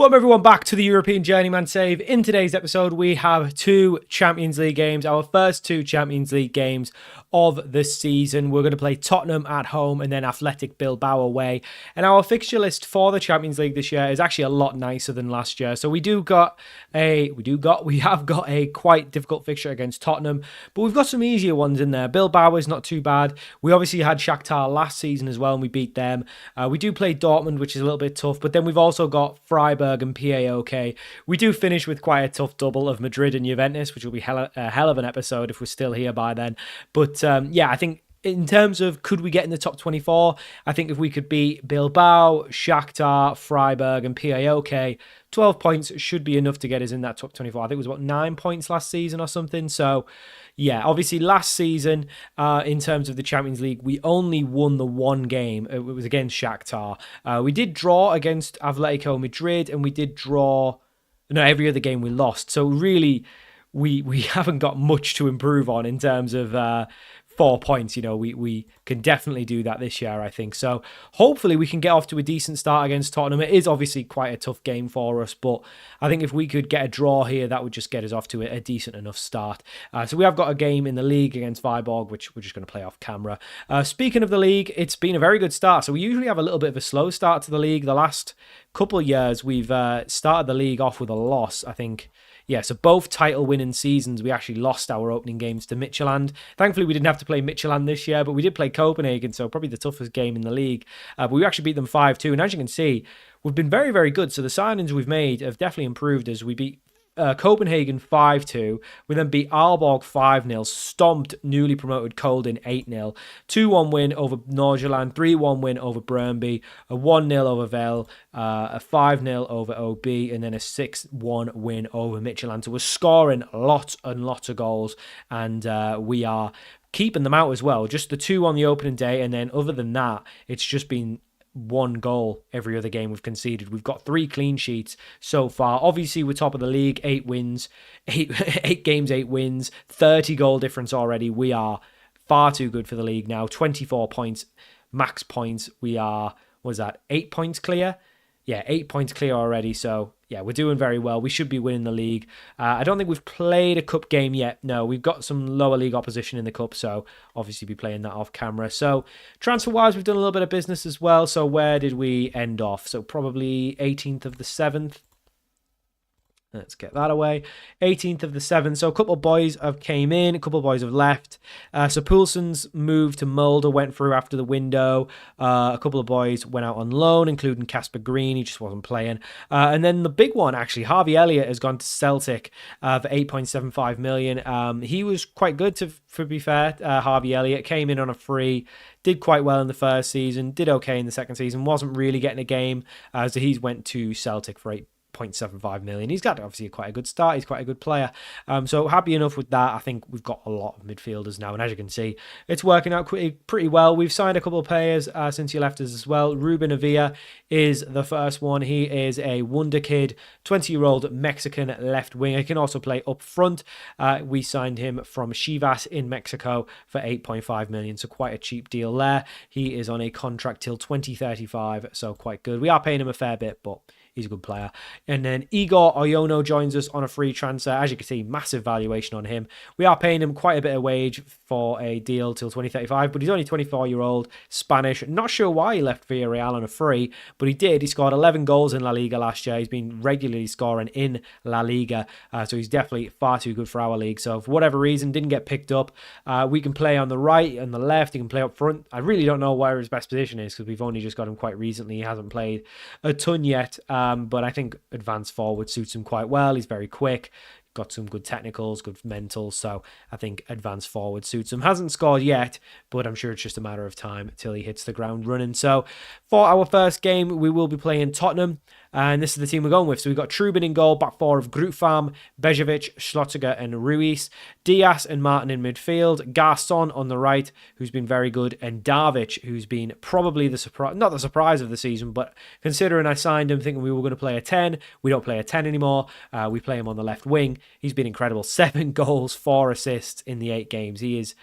Welcome everyone back to the European Journeyman Save. In today's episode, we have two Champions League games, our first two Champions League games of the season. We're going to play Tottenham at home and then Athletic Bilbao away. And our fixture list for the Champions League this year is actually a lot nicer than last year. So we have got a quite difficult fixture against Tottenham, but we've got some easier ones in there. Bilbao is not too bad. We obviously had Shakhtar last season as well, and we beat them. We do play Dortmund, which is a little bit tough, but then we've also got Freiburg and PAOK. We do finish with quite a tough double of Madrid and Juventus, which will be a hell of an episode if we're still here by then. But I think in terms of could we get in the top 24, I think if we could beat Bilbao, Shakhtar, Freiburg and PAOK, 12 points should be enough to get us in that top 24. I think it was about 9 points last season or something. So yeah, obviously last season, in terms of the Champions League, we only won the one game. It was against Shakhtar. We did draw against Atletico Madrid, and we did draw... No, every other game we lost. So really, we haven't got much to improve on in terms of 4 points. You know, we can definitely do that this year, I think. So hopefully we can get off to a decent start against Tottenham. It is obviously quite a tough game for us, but I think if we could get a draw here, that would just get us off to a decent enough start. So we have got a game in the league against Viborg, which we're just going to play off camera. Speaking of the league, it's been a very good start. So we usually have a little bit of a slow start to the league. The last couple of years, we've started the league off with a loss, I think. Yeah, so both title-winning seasons, we actually lost our opening games to Midtjylland. Thankfully, we didn't have to play Midtjylland this year, but we did play Copenhagen, so probably the toughest game in the league. But we actually beat them 5-2, and as you can see, we've been very, very good. So the signings we've made have definitely improved as we beat Copenhagen 5-2. We then beat Aalborg 5-0, stomped newly promoted Kolding 8-0, 2-1 win over Nordsjælland, 3-1 win over Brøndby, a 1-0 over Vel, a 5-0 over OB, and then a 6-1 win over Midtjylland. So we're scoring lots and lots of goals, and we are keeping them out as well. Just the two on the opening day, and then other than that, it's just been one goal every other game we've conceded. We've got 3 clean sheets so far. Obviously, we're top of the league, 8 wins, 8 games, 8 wins, 30 goal difference already. We are far too good for the league now. 24 points, max points. We are, 8 points clear? Yeah, 8 points clear already. So yeah, we're doing very well. We should be winning the league. I don't think we've played a cup game yet. No, we've got some lower league opposition in the cup, so obviously be playing that off camera. So transfer-wise, we've done a little bit of business as well. So where did we end off? So probably 18th of the 7th. Let's get that away. 18th of the 7th. So a couple of boys have came in. A couple of boys have left. So Poulsen's moved to Mulder, went through after the window. A couple of boys went out on loan, including Casper Green. He just wasn't playing. And then the big one, actually, Harvey Elliott has gone to Celtic for 8.75 million. He was quite good, to be fair. Harvey Elliott came in on a free. Did quite well in the first season. Did okay in the second season. Wasn't really getting a game. So he's went to Celtic for 8.75 million. He's got obviously quite a good start. He's quite a good player. So happy enough with that. I think we've got a lot of midfielders now, and as you can see, it's working out pretty well. We've signed a couple of players since he left us as well. Ruben Avila is the first one. He is a wonder kid, 20-year-old Mexican left winger. He can also play up front. We signed him from Chivas in Mexico for 8.5 million, so quite a cheap deal there. He is on a contract till 2035, so quite good. We are paying him a fair bit, but he's a good player. And then Igor Oyono joins us on a free transfer. As you can see, massive valuation on him. We are paying him quite a bit of wage for a deal till 2035, but he's only 24-year-old, Spanish. Not sure why he left Villarreal on a free, but he did. He scored 11 goals in La Liga last year. He's been regularly scoring in La Liga, so he's definitely far too good for our league. So for whatever reason, didn't get picked up. We can play on the right and the left. He can play up front. I really don't know where his best position is because we've only just got him quite recently. He hasn't played a ton yet. But I think advanced forward suits him quite well. He's very quick, got some good technicals, good mentals, so I think advanced forward suits him. Hasn't scored yet, but I'm sure it's just a matter of time until he hits the ground running. So for our first game, we will be playing Tottenham, and this is the team we're going with. So we've got Trubin in goal, back four of Grootfarm, Bejovic, Schlottiger and Ruiz, Diaz and Martin in midfield, Garçon on the right, who's been very good, and Darvic, who's been probably the surprise, not the surprise of the season, but considering I signed him thinking we were going to play a 10, we don't play a 10 anymore. We play him on the left wing. He's been incredible. 7 goals, 4 assists in the 8 games. He is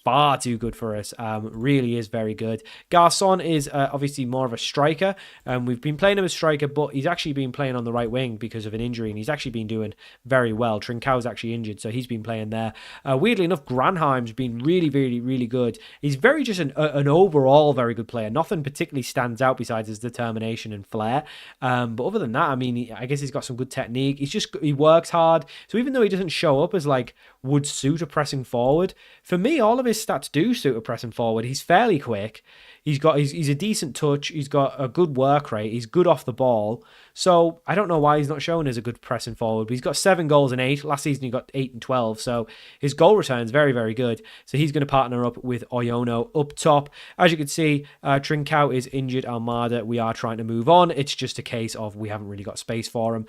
far too good for us. Really is very good. Garçon is obviously more of a striker. We've been playing him as striker, but he's actually been playing on the right wing because of an injury, and he's actually been doing very well. Trincão's actually injured, so he's been playing there. Weirdly enough, Granheim's been really, really, really good. He's very just an overall very good player. Nothing particularly stands out besides his determination and flair. But other than that, I mean, I guess he's got some good technique. He works hard. So even though he doesn't show up as like would suit a pressing forward, for me, all of his stats do suit a pressing forward. He's fairly quick. He's a decent touch. He's got a good work rate. He's good off the ball. So I don't know why he's not shown as a good pressing forward. But he's got 7 goals and 8. Last season he got 8 and 12. So his goal return is very, very good. So he's going to partner up with Oyono up top. As you can see, Trincão is injured. Almada, we are trying to move on. It's just a case of we haven't really got space for him.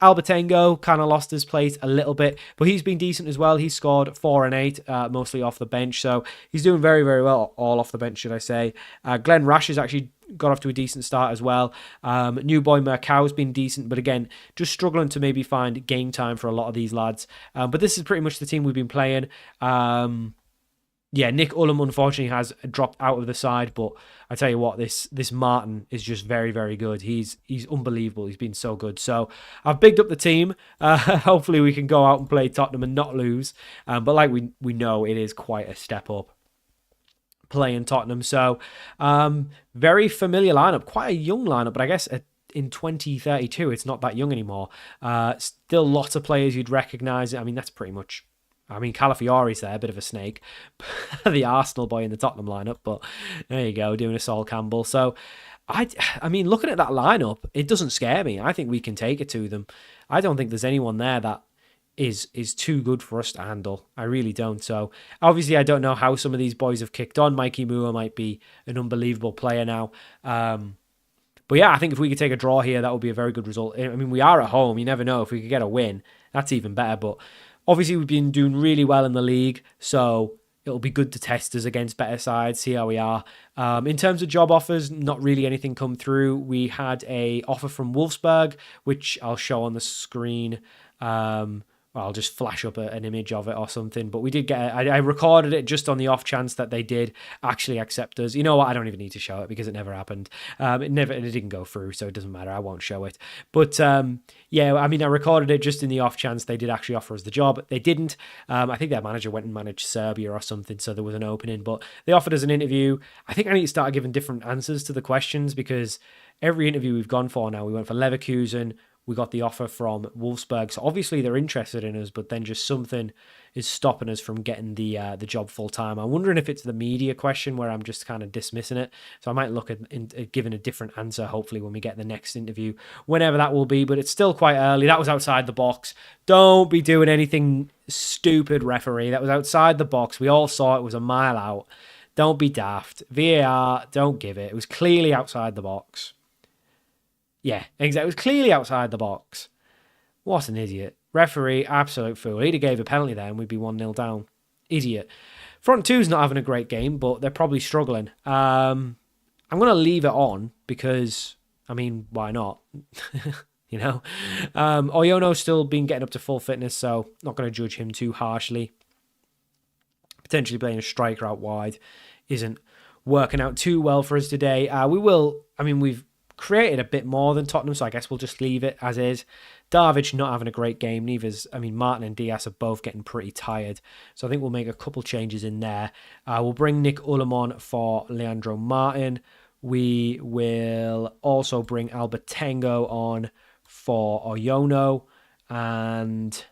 Albertengo kind of lost his place a little bit, but he's been decent as well. He's scored 4 and 8, mostly off the bench, so he's doing very, very well, all off the bench, should I say. Glenn Rash has actually got off to a decent start as well. New boy Mercau's been decent, but again, just struggling to maybe find game time for a lot of these lads. But this is pretty much the team we've been playing. Nick Ullum unfortunately has dropped out of the side, but I tell you what, this Martin is just very, very good. He's unbelievable. He's been so good. So I've bigged up the team. Hopefully we can go out and play Tottenham and not lose. But like we know, it is quite a step up playing Tottenham. So very familiar lineup, quite a young lineup, but I guess in 2032 it's not that young anymore. Still lots of players you'd recognise. I mean, that's pretty much. I mean, Calafiori's there, a bit of a snake. The Arsenal boy in the Tottenham lineup, but there you go, doing a Sol Campbell. So, I mean, looking at that lineup, it doesn't scare me. I think we can take it to them. I don't think there's anyone there that is too good for us to handle. I really don't. So, obviously, I don't know how some of these boys have kicked on. Mikey Moore might be an unbelievable player now. But yeah, I think if we could take a draw here, that would be a very good result. I mean, we are at home. You never know. If we could get a win, that's even better. But obviously, we've been doing really well in the league, so it'll be good to test us against better sides, see how we are. In terms of job offers, not really anything come through. We had a offer from Wolfsburg, which I'll show on the screen. I'll just flash up an image of it or something. But we did get I recorded it just on the off chance that they did actually accept us. You know what? I don't even need to show it because it never happened. It didn't go through, so it doesn't matter. I won't show it. But I recorded it just in the off chance they did actually offer us the job. They didn't. I think their manager went and managed Serbia or something, so there was an opening. But they offered us an interview. I think I need to start giving different answers to the questions because every interview we've gone for now, we went for Leverkusen. We got the offer from Wolfsburg. So obviously they're interested in us, but then just something is stopping us from getting the job full time. I'm wondering if it's the media question where I'm just kind of dismissing it. So I might look at giving a different answer, hopefully, when we get the next interview, whenever that will be. But it's still quite early. That was outside the box. Don't be doing anything stupid, referee. That was outside the box. We all saw it was a mile out. Don't be daft. VAR, don't give it. It was clearly outside the box. Yeah, exactly. It was clearly outside the box. What an idiot. Referee, absolute fool. He'd have gave a penalty there and we'd be 1-0 down. Idiot. Front two's not having a great game, but they're probably struggling. I'm going to leave it on because, I mean, why not? You know? Oyono's still been getting up to full fitness, so not going to judge him too harshly. Potentially playing a striker out wide isn't working out too well for us today. We've created a bit more than Tottenham, so I guess we'll just leave it as is. Darvic not having a great game. Martin and Diaz are both getting pretty tired, so I think we'll make a couple changes in there. We'll bring Nick Ullum on for Leandro Martin. We will also bring Albertengo on for Oyono, and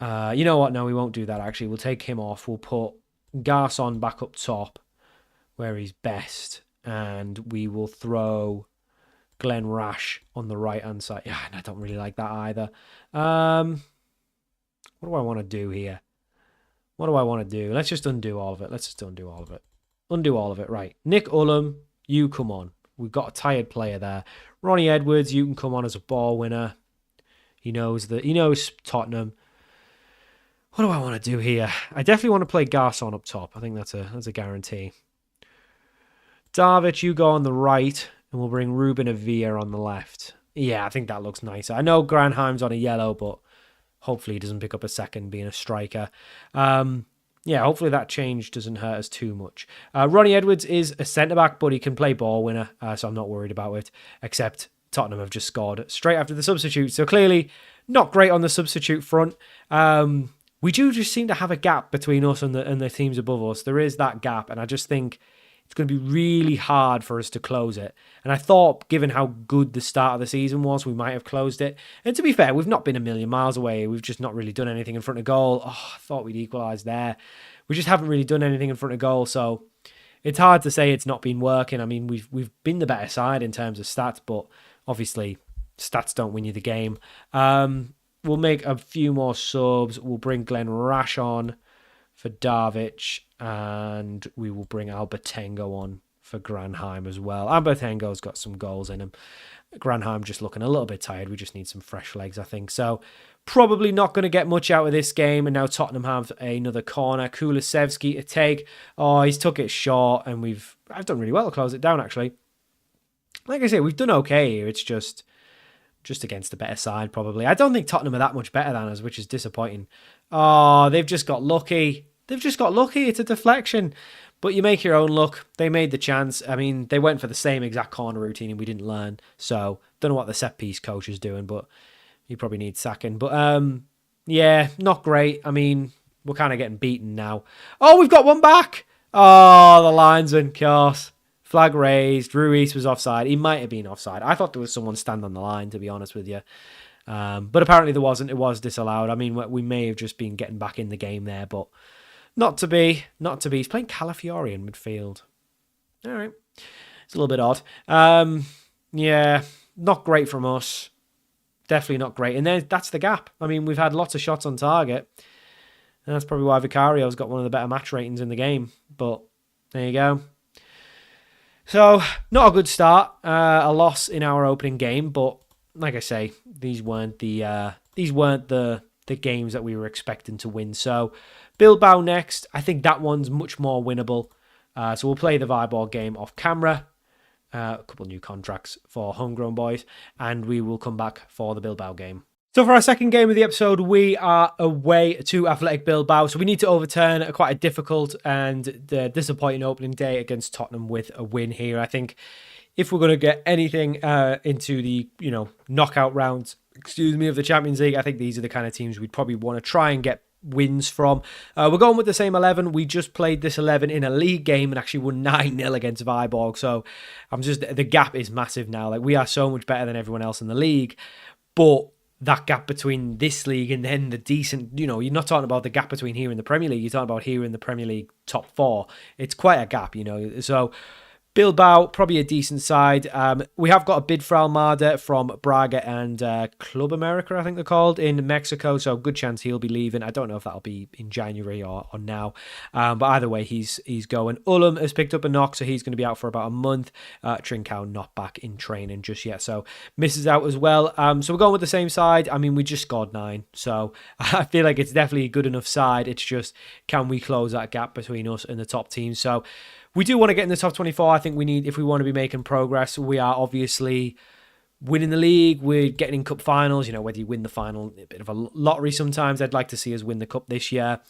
you know what? No, we won't do that. Actually, we'll take him off. We'll put Garçon back up top where he's best. And we will throw Glenn Rash on the right-hand side. Yeah, and I don't really like that either. What do I want to do here? What do I want to do? Let's just undo all of it. Undo all of it. Right. Nick Ullum, you come on. We've got a tired player there. Ronnie Edwards, you can come on as a ball winner. He knows Tottenham. What do I want to do here? I definitely want to play Garçon up top. I think that's a guarantee. Darvic, you go on the right, and we'll bring Ruben Avia on the left. Yeah, I think that looks nicer. I know Granheim's on a yellow, but hopefully he doesn't pick up a second being a striker. Yeah, hopefully that change doesn't hurt us too much. Ronnie Edwards is a centre-back, but he can play ball winner, so I'm not worried about it, except Tottenham have just scored straight after the substitute, so clearly not great on the substitute front. We do just seem to have a gap between us and the teams above us. There is that gap, and I just think it's going to be really hard for us to close it. And I thought, given how good the start of the season was, we might have closed it. And to be fair, we've not been a million miles away. We've just not really done anything in front of goal. Oh, I thought we'd equalise there. We just haven't really done anything in front of goal. So it's hard to say it's not been working. I mean, we've been the better side in terms of stats, but obviously stats don't win you the game. We'll make a few more subs. We'll bring Glenn Rash on for Darvic, and we will bring Albertengo on for Granheim as well. Albertengo's got some goals in him. Granheim just looking a little bit tired. We just need some fresh legs, I think. So probably not going to get much out of this game. And now Tottenham have another corner. Kulusevski to take. Oh, he's took it short, and I've done really well to close it down, actually. Like I say, we've done okay here. It's just against a better side, probably. I don't think Tottenham are that much better than us, which is disappointing. Oh, they've just got lucky. It's a deflection. But you make your own luck. They made the chance. I mean, they went for the same exact corner routine and we didn't learn. So, don't know what the set-piece coach is doing, but he probably needs sacking. But, yeah, not great. I mean, we're kind of getting beaten now. Oh, we've got one back. Oh, the linesman, course. Flag raised. Ruiz was offside. He might have been offside. I thought there was someone stand on the line, to be honest with you. But apparently there wasn't. It was disallowed. I mean, we may have just been getting back in the game there, but not to be. He's playing Calafiori in midfield. All right. It's a little bit odd. Yeah, not great from us. Definitely not great. And then that's the gap. I mean, we've had lots of shots on target. And that's probably why Vicario's got one of the better match ratings in the game. But there you go. So, not a good start. A loss in our opening game, but like I say, these weren't the games that we were expecting to win. So, Bilbao next. I think that one's much more winnable. So we'll play the Viborg game off camera. A couple of new contracts for homegrown boys, and we will come back for the Bilbao game. So for our second game of the episode, we are away to Athletic Bilbao. So we need to overturn quite a difficult and disappointing opening day against Tottenham with a win here. I think if we're going to get anything into the knockout rounds, of the Champions League, I think these are the kind of teams we'd probably want to try and get wins from. We're going with the same 11. We just played this 11 in a league game and actually won 9-0 against Viborg. So the gap is massive now. Like, we are so much better than everyone else in the league, but that gap between this league and then the decent, you're not talking about the gap between here and the Premier League. You're talking about here in the Premier League top 4. It's quite a gap, So Bilbao, probably a decent side. We have got a bid for Almada from Braga and Club America, I think they're called, in Mexico. So good chance he'll be leaving. I don't know if that'll be in January or now. But either way, he's going. Ullum has picked up a knock, so he's going to be out for about a month. Trincao not back in training just yet, so misses out as well. So we're going with the same side. I mean, we just scored 9. So I feel like it's definitely a good enough side. It's just, can we close that gap between us and the top teams? So we do want to get in the top 24. I think we need, if we want to be making progress, we are obviously winning the league. We're getting in cup finals. Whether you win the final, a bit of a lottery sometimes. I'd like to see us win the cup this year.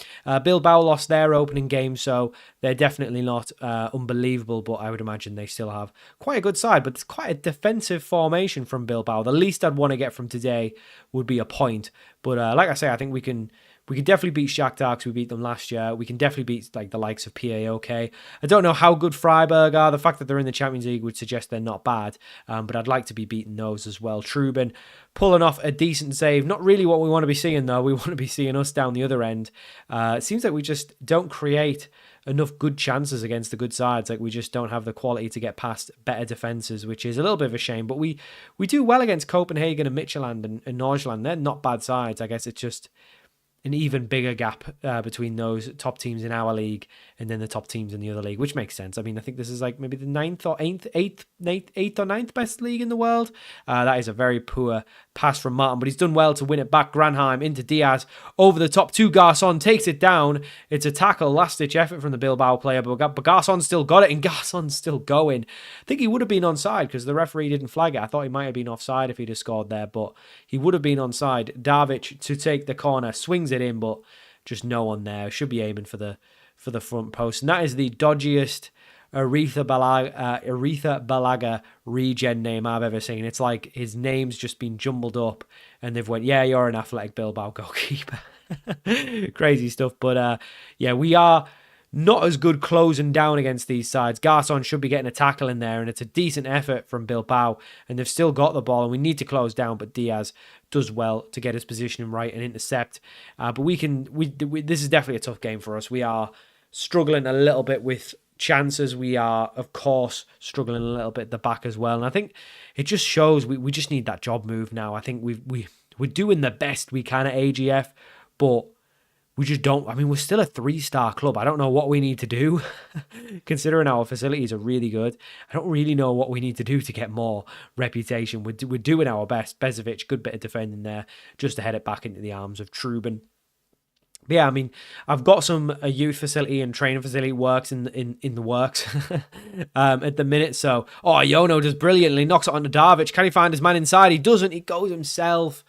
Bilbao lost their opening game, so they're definitely not unbelievable, but I would imagine they still have quite a good side. But it's quite a defensive formation from Bilbao. The least I'd want to get from today would be a point. But like I say, I think we can definitely beat Shakhtar because we beat them last year. We can definitely beat the likes of PAOK. I don't know how good Freiburg are. The fact that they're in the Champions League would suggest they're not bad, but I'd like to be beating those as well. Trubin pulling off a decent save. Not really what we want to be seeing, though. We want to be seeing us down the other end. It seems like we just don't create enough good chances against the good sides. Like, we just don't have the quality to get past better defences, which is a little bit of a shame. But we do well against Copenhagen and Midtjylland and Nordsjælland. They're not bad sides. I guess it's just an even bigger gap between those top teams in our league and then the top teams in the other league, which makes sense. I mean, I think this is like maybe the eighth or ninth best league in the world. That is a very poor pass from Martin, but he's done well to win it back. Granheim into Diaz, over the top to Garçon, takes it down. It's a tackle, last-ditch effort from the Bilbao player, but Garçon still got it, and Garçon's still going. I think he would have been onside because the referee didn't flag it. I thought he might have been offside if he'd have scored there, but he would have been onside. Davic to take the corner, swings it in, but just no one there. Should be aiming for the front post. And that is the dodgiest Aretha Balaga regen name I've ever seen. It's like his name's just been jumbled up and they've went, yeah, you're an Athletic Bilbao goalkeeper. Crazy stuff. But yeah, we are not as good closing down against these sides. Garçon should be getting a tackle in there, and it's a decent effort from Bilbao, and they've still got the ball, and we need to close down, but Diaz does well to get his positioning right and intercept. But this is definitely a tough game for us. We are struggling a little bit with chances. We are, of course, struggling a little bit at the back as well, and I think it just shows we just need that job move now. I think we're doing the best we can at AGF, but we just don't. I mean, we're still a 3-star club. I don't know what we need to do, considering our facilities are really good. I don't really know what we need to do to get more reputation. We're doing our best. Bezovic, good bit of defending there, just to head it back into the arms of Trubin. But yeah, I mean, I've got a youth facility and training facility works in the works at the minute. So, Yono does brilliantly, knocks it onto Davic. Can he find his man inside? He doesn't. He goes himself.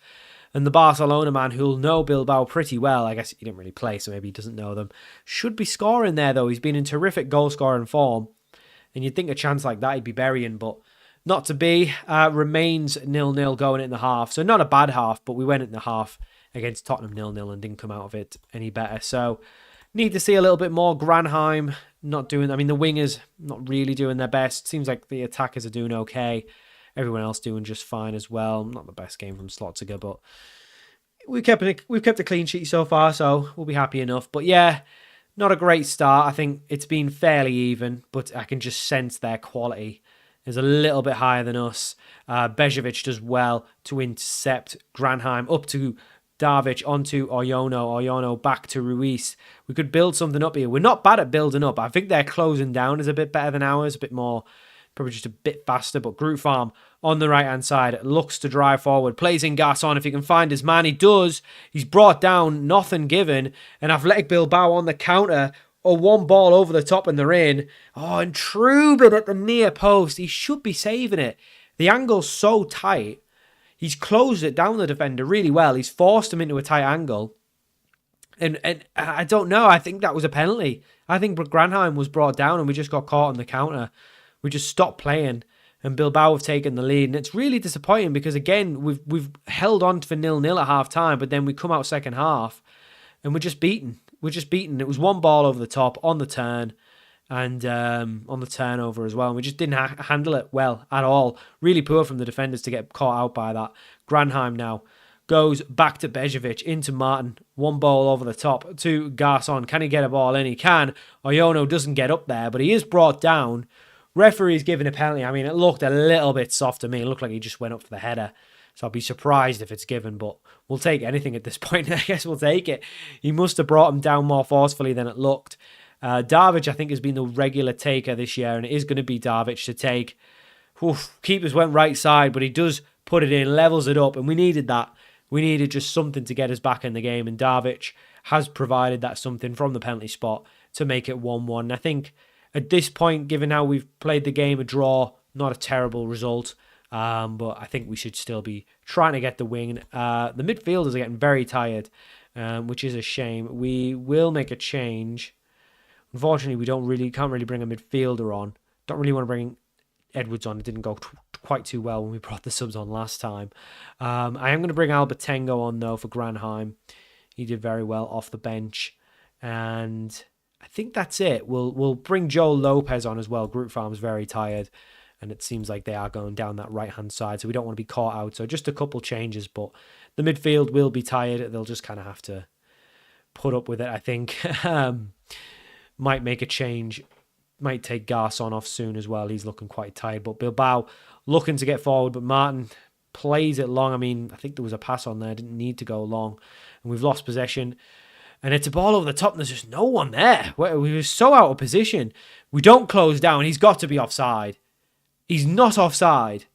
And the Barcelona man, who'll know Bilbao pretty well, I guess he didn't really play, so maybe he doesn't know them, should be scoring there, though. He's been in terrific goal-scoring form. And you'd think a chance like that he'd be burying, but not to be. Remains 0-0 going in the half. So not a bad half, but we went in the half against Tottenham 0-0 and didn't come out of it any better. So need to see a little bit more. Granheim not doing... I mean, the wingers not really doing their best. Seems like the attackers are doing okay. Everyone else doing just fine as well. Not the best game from Slotziger, but we've kept a clean sheet so far, so we'll be happy enough. But yeah, not a great start. I think it's been fairly even, but I can just sense their quality is a little bit higher than us. Bezovic does well to intercept Granheim up to Davic, onto Oyono back to Ruiz. We could build something up here. We're not bad at building up. I think their closing down is a bit better than ours, a bit more... probably just a bit faster, but Groot Farm on the right-hand side looks to drive forward, plays in Garçon if he can find his man. He does. He's brought down, nothing given, and Athletic Bilbao on the counter, one ball over the top and they're in. And Trubin at the near post. He should be saving it. The angle's so tight. He's closed it down the defender really well. He's forced him into a tight angle. And I don't know. I think that was a penalty. I think Granheim was brought down and we just got caught on the counter. We just stopped playing and Bilbao have taken the lead. And it's really disappointing because, again, we've held on for 0-0 at half-time, but then we come out second half and we're just beaten. It was one ball over the top on the turn and on the turnover as well. And we just didn't handle it well at all. Really poor from the defenders to get caught out by that. Granheim now goes back to Bezovic, into Martin. One ball over the top to Garçon. Can he get a ball in? He can. Oyono doesn't get up there, but he is brought down. Referee's giving a penalty. I mean, it looked a little bit soft to me. It looked like he just went up for the header. So I'll be surprised if it's given, but we'll take anything at this point. I guess we'll take it. He must have brought him down more forcefully than it looked. Davic, I think, has been the regular taker this year, and it is going to be Davic to take. Keepers went right side, but he does put it in, levels it up, and we needed that. We needed just something to get us back in the game, and Davic has provided that something from the penalty spot to make it 1-1. I think at this point, given how we've played the game, a draw, not a terrible result, but I think we should still be trying to get the win. The midfielders are getting very tired, which is a shame. We will make a change. Unfortunately, we can't really bring a midfielder on. Don't really want to bring Edwards on. It didn't go quite too well when we brought the subs on last time. I am going to bring Albertengo on, though, for Granheim. He did very well off the bench. And I think that's it. We'll bring Joe Lopez on as well. Groot Farm's very tired. And it seems like they are going down that right-hand side. So we don't want to be caught out. So just a couple changes. But the midfield will be tired. They'll just kind of have to put up with it, I think. Might make a change. Might take Garçon off soon as well. He's looking quite tired. But Bilbao looking to get forward. But Martin plays it long. I mean, I think there was a pass on there. Didn't need to go long. And we've lost possession. And it's a ball over the top, and there's just no one there. We were so out of position. We don't close down. He's got to be offside. He's not offside.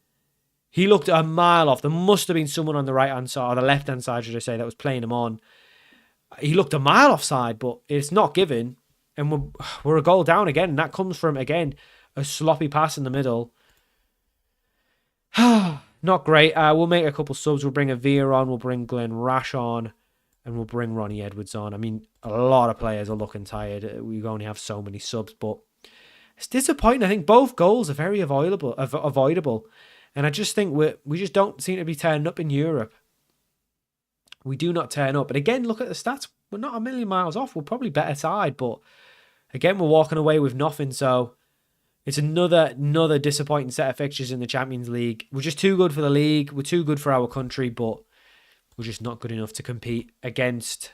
He looked a mile off. There must have been someone on the right-hand side, or the left-hand side, should I say, that was playing him on. He looked a mile offside, but it's not given. And we're a goal down again. And that comes from, again, a sloppy pass in the middle. Not great. We'll make a couple subs. We'll bring Avia on. We'll bring Glenn Rash on. And we'll bring Ronnie Edwards on. I mean, a lot of players are looking tired. We only have so many subs, but it's disappointing. I think both goals are very avoidable. And I just think we just don't seem to be turning up in Europe. We do not turn up. And again, look at the stats. We're not a million miles off. We're probably better side, but again, we're walking away with nothing. So it's another disappointing set of fixtures in the Champions League. We're just too good for the league. We're too good for our country, but we're just not good enough to compete against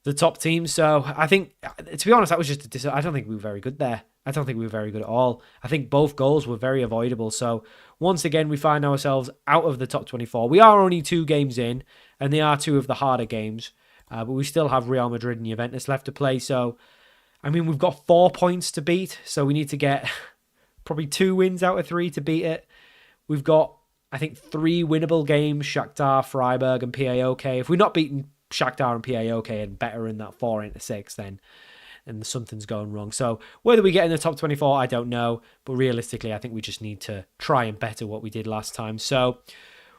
the top teams. So I think, to be honest, that was just I don't think we were very good there. I don't think we were very good at all. I think both goals were very avoidable. So once again, we find ourselves out of the top 24. We are only 2 games in, and they are 2 of the harder games. But we still have Real Madrid and Juventus left to play. So, I mean, we've got 4 points to beat. So we need to get probably 2 wins out of 3 to beat it. We've got, I think, 3 winnable games, Shakhtar, Freiburg, and PAOK. If we're not beating Shakhtar and PAOK and better in that 4 into 6, then something's going wrong. So whether we get in the top 24, I don't know. But realistically, I think we just need to try and better what we did last time. So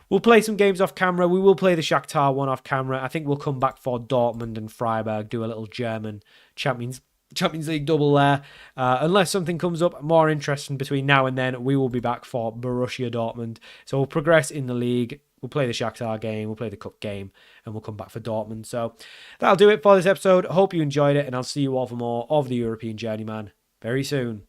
we'll play some games off camera. We will play the Shakhtar one off camera. I think we'll come back for Dortmund and Freiburg, do a little German Champions League double there. Unless something comes up more interesting between now and then, we will be back for Borussia Dortmund. So we'll progress in the league. We'll play the Shakhtar game. We'll play the Cup game. And we'll come back for Dortmund. So that'll do it for this episode. Hope you enjoyed it. And I'll see you all for more of the European Journeyman very soon.